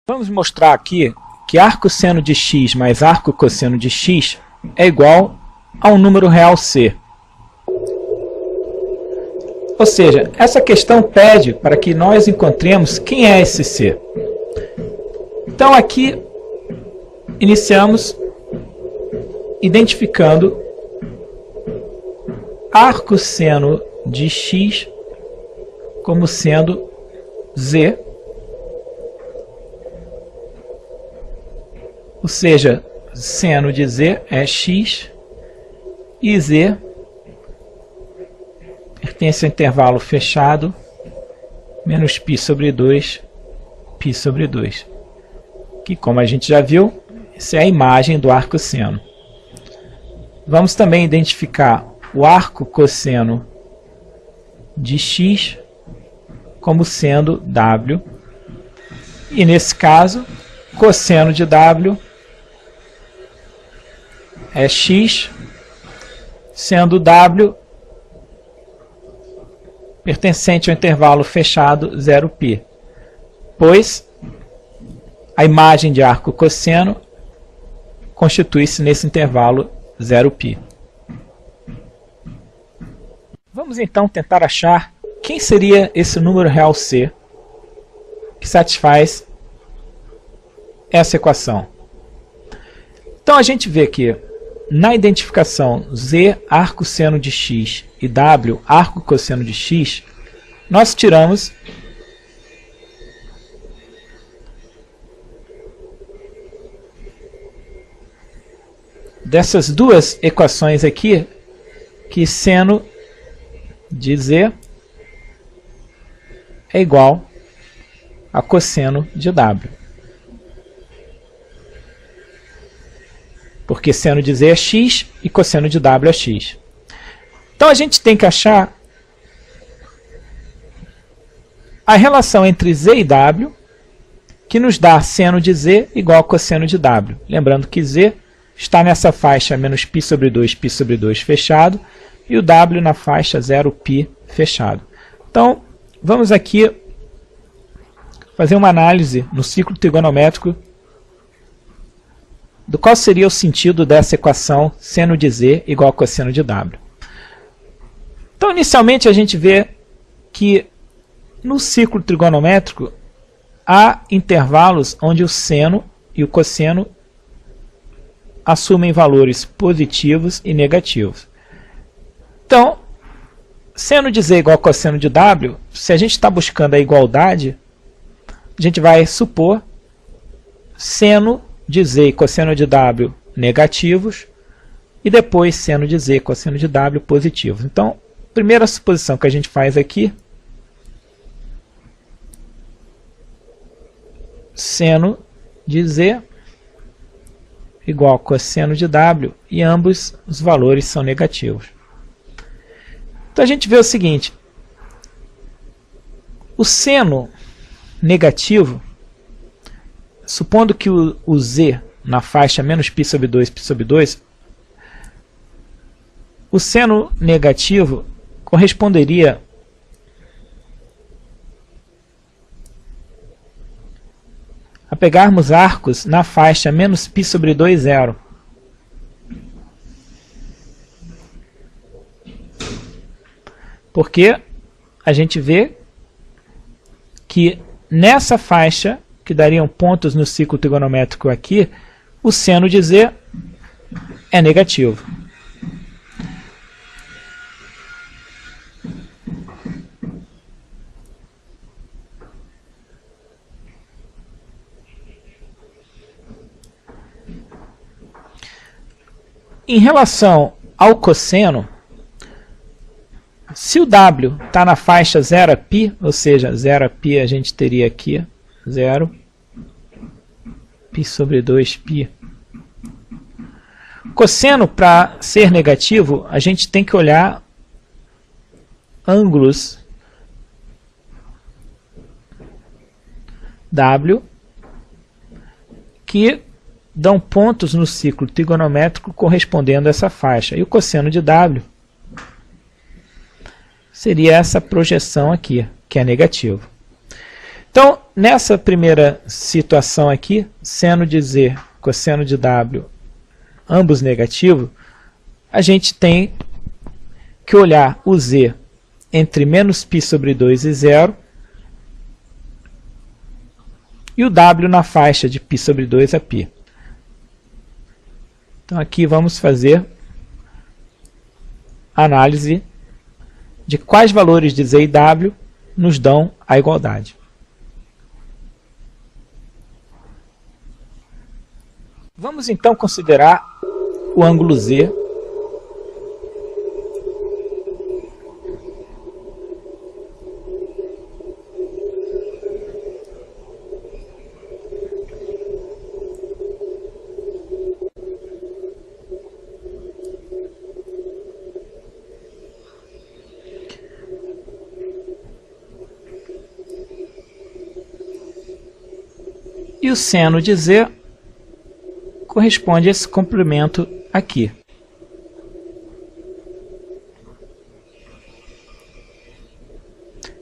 Vamos mostrar aqui que arcosseno de x mais arcocosseno de x é igual a um número real c. Ou seja, essa questão pede para que nós encontremos quem é esse c. Então aqui iniciamos identificando arcosseno de x como sendo z. Ou seja, seno de z é x e z pertence ao intervalo fechado menos π sobre 2, π sobre 2. Que, como a gente já viu, essa é a imagem do arcosseno. Vamos também identificar o arcocosseno de x como sendo w. E nesse caso, cosseno de w é x, sendo w pertencente ao intervalo fechado 0π, pois a imagem de arcocosseno constitui-se nesse intervalo 0π. Vamos então tentar achar quem seria esse número real c que satisfaz essa equação. Então a gente vê que na identificação z arcosseno de x e w arcocosseno de x, nós tiramos dessas duas equações aqui que seno de z é igual a cosseno de w. Porque seno de z é x e cosseno de w é x. Então a gente tem que achar a relação entre z e w, que nos dá seno de z igual a cosseno de w. Lembrando que z está nessa faixa menos π sobre 2, π sobre 2 fechado, e o w na faixa 0π fechado. Então, vamos aqui fazer uma análise no ciclo trigonométrico do qual seria o sentido dessa equação seno de z igual a cosseno de w. Então, inicialmente, a gente vê que no ciclo trigonométrico há intervalos onde o seno e o cosseno assumem valores positivos e negativos. Então, seno de z igual a cosseno de w, se a gente está buscando a igualdade, a gente vai supor seno de z e cosseno de w negativos e depois seno de z e cosseno de w positivos. Então, a primeira suposição que a gente faz aqui, seno de z igual a cosseno de w, e ambos os valores são negativos. Então a gente vê o seguinte: o seno negativo, supondo que o z na faixa menos π sobre 2, π sobre 2, o seno negativo corresponderia a pegarmos arcos na faixa menos π sobre 2, 0. Porque a gente vê que nessa faixa, que dariam pontos no ciclo trigonométrico aqui, o seno de z é negativo. Em relação ao cosseno, se o w está na faixa 0π, ou seja, 0π a gente teria aqui 0, π sobre 2π. Cosseno, para ser negativo, a gente tem que olhar ângulos w que dão pontos no ciclo trigonométrico correspondendo a essa faixa. E o cosseno de w seria essa projeção aqui, que é negativo. Então, nessa primeira situação aqui, seno de Z, cosseno de W, ambos negativos, a gente tem que olhar o Z entre menos π sobre 2 e 0, e o W na faixa de π sobre 2 a π. Então aqui vamos fazer análise de quais valores de Z e W nos dão a igualdade. Vamos então considerar o ângulo Z e o seno de Z corresponde a esse comprimento aqui.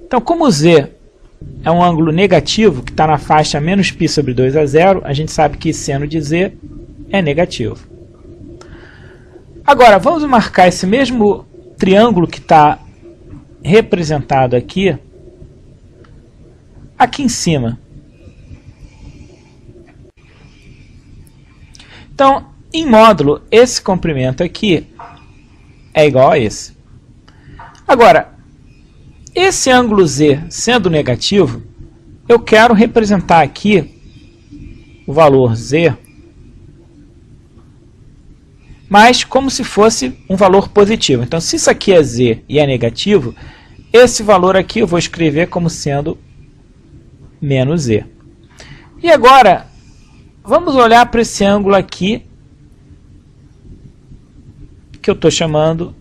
Então, como o Z é um ângulo negativo, que está na faixa menos π sobre 2 a 0, a gente sabe que seno de Z é negativo. Agora, vamos marcar esse mesmo triângulo que está representado aqui em cima. Então, em módulo, esse comprimento aqui é igual a esse. Agora, esse ângulo Z sendo negativo, eu quero representar aqui o valor Z, mas como se fosse um valor positivo. Então, se isso aqui é Z e é negativo, esse valor aqui eu vou escrever como sendo menos Z. E agora, vamos olhar para esse ângulo aqui, que eu estou chamando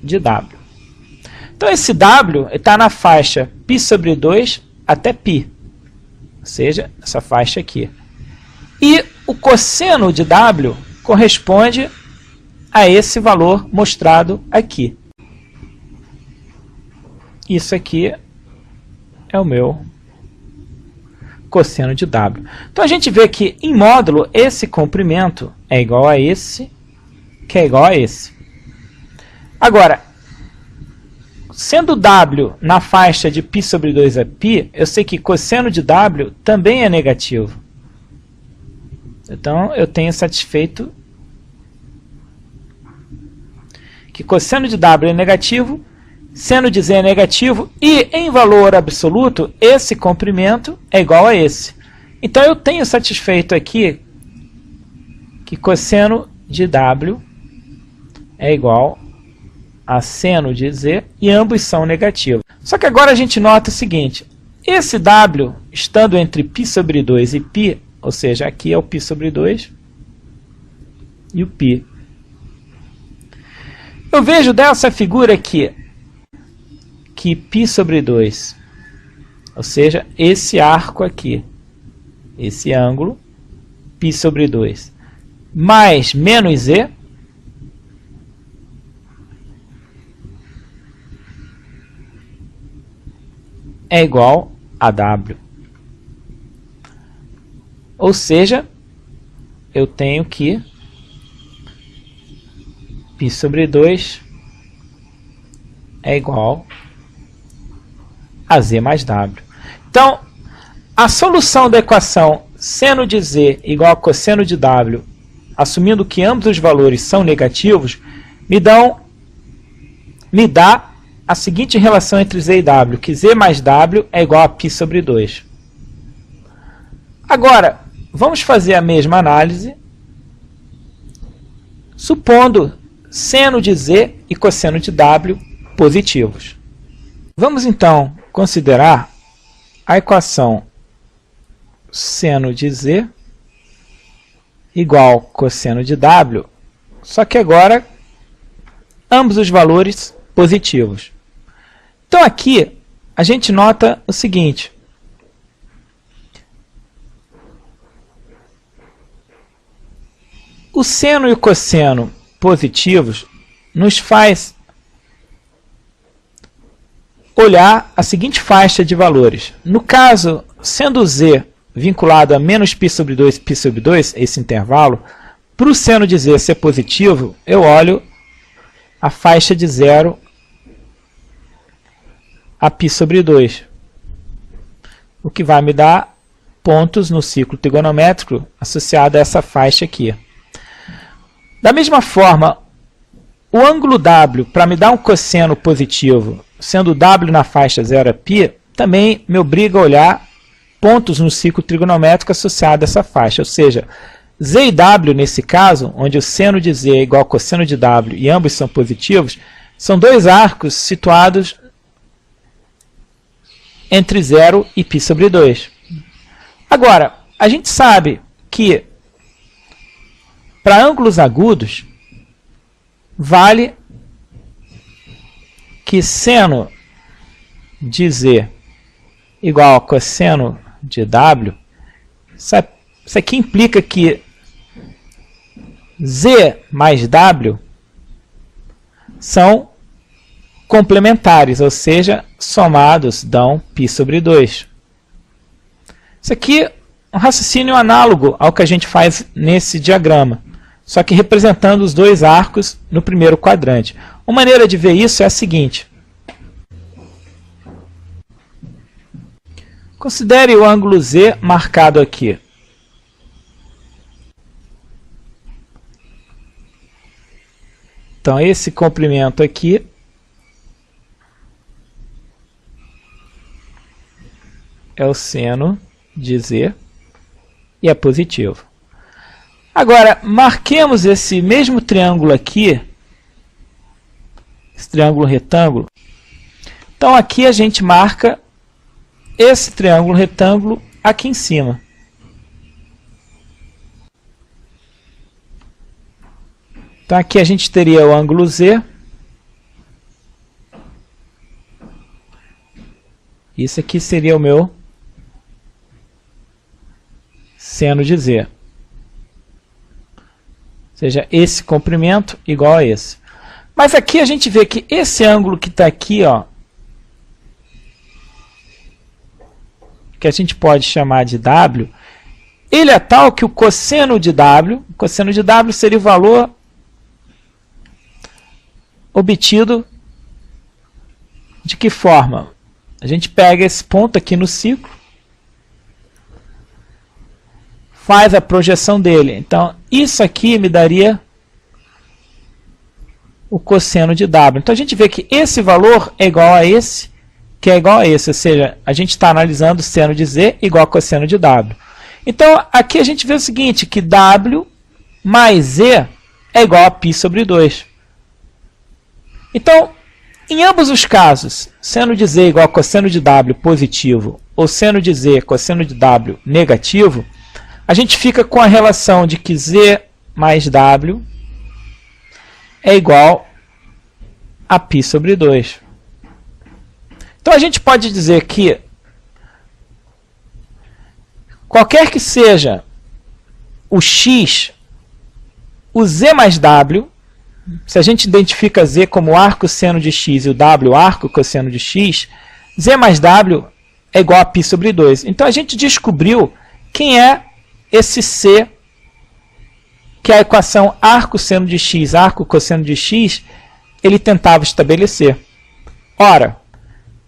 de W. Então, esse W está na faixa π sobre 2 até π, ou seja, essa faixa aqui. E o cosseno de W corresponde a esse valor mostrado aqui. Isso aqui é o meu cosseno de W. Então, a gente vê que, em módulo, esse comprimento é igual a esse, que é igual a esse. Agora, sendo W na faixa de π sobre 2 a π, eu sei que cosseno de W também é negativo. Então, eu tenho satisfeito que cosseno de W é negativo, seno de Z é negativo, e em valor absoluto, esse comprimento é igual a esse. Então, eu tenho satisfeito aqui que cosseno de W é igual a seno de Z, e ambos são negativos. Só que agora a gente nota o seguinte, esse W, estando entre π sobre 2 e π, ou seja, aqui é o π sobre 2 e o π. Eu vejo dessa figura aqui que π sobre 2, ou seja, esse arco aqui, esse ângulo, π sobre 2, mais menos Z, é igual a W. Ou seja, eu tenho que π sobre 2 é igual a Z mais W. Então, a solução da equação seno de Z igual a cosseno de W, assumindo que ambos os valores são negativos, me dá a seguinte relação entre Z e W, que Z mais W é igual a π sobre 2. Agora, vamos fazer a mesma análise, supondo seno de Z e cosseno de W positivos. Vamos então considerar a equação seno de Z igual cosseno de W, só que agora ambos os valores positivos. Então, aqui, a gente nota o seguinte. O seno e o cosseno positivos nos faz olhar a seguinte faixa de valores. No caso sendo z vinculado a menos π sobre 2, esse intervalo, para o seno de z ser positivo, eu olho a faixa de 0 a π sobre 2, o que vai me dar pontos no ciclo trigonométrico associado a essa faixa aqui. Da mesma forma, o ângulo W, para me dar um cosseno positivo, sendo W na faixa 0 a π, também me obriga a olhar pontos no ciclo trigonométrico associado a essa faixa, ou seja, Z e W, nesse caso, onde o seno de Z é igual ao cosseno de W e ambos são positivos, são dois arcos situados entre 0 e π sobre 2. Agora, a gente sabe que para ângulos agudos, vale que seno de Z igual a cosseno de W, isso aqui implica que Z mais W são complementares, ou seja, somados dão π sobre 2. Isso aqui é um raciocínio análogo ao que a gente faz nesse diagrama, só que representando os dois arcos no primeiro quadrante. Uma maneira de ver isso é a seguinte. Considere o ângulo Z marcado aqui. Então, esse comprimento aqui é o seno de Z e é positivo. Agora, marquemos esse mesmo triângulo aqui, esse triângulo retângulo. Então, aqui a gente marca esse triângulo retângulo aqui em cima. Então, aqui a gente teria o ângulo Z. Isso aqui seria o meu seno de Z. Ou seja, esse comprimento igual a esse. Mas aqui a gente vê que esse ângulo que está aqui, ó, que a gente pode chamar de W, ele é tal que o cosseno de W seria o valor obtido de que forma? A gente pega esse ponto aqui no ciclo, faz a projeção dele. Então, isso aqui me daria o cosseno de W. Então, a gente vê que esse valor é igual a esse, que é igual a esse, ou seja, a gente está analisando o seno de Z igual a cosseno de W. Então, aqui a gente vê o seguinte, que W mais Z é igual a π sobre 2. Então, em ambos os casos, seno de Z igual a cosseno de W positivo ou seno de Z cosseno de W negativo, a gente fica com a relação de que Z mais W é igual a π sobre 2. Então, a gente pode dizer que qualquer que seja o x, o Z mais W, se a gente identifica Z como arco seno de x e o W arco cosseno de x, Z mais W é igual a π sobre 2. Então, a gente descobriu quem é esse C, que a equação arco seno de x, arco cosseno de x, ele tentava estabelecer. Ora,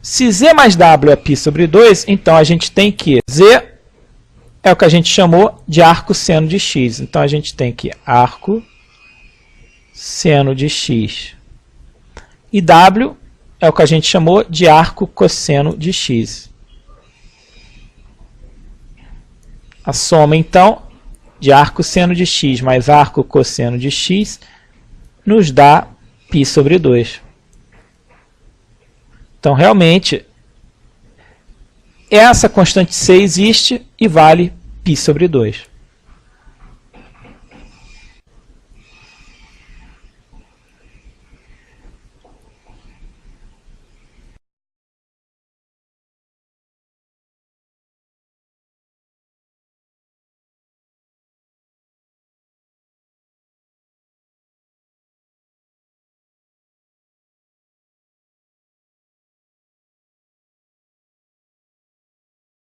se Z mais W é π sobre 2, então a gente tem que Z é o que a gente chamou de arco seno de x. Então, a gente tem que arco seno de x. E W é o que a gente chamou de arco cosseno de x. A soma, então, de arco seno de x mais arco cosseno de x nos dá π sobre 2. Então, realmente, essa constante C existe e vale π sobre 2.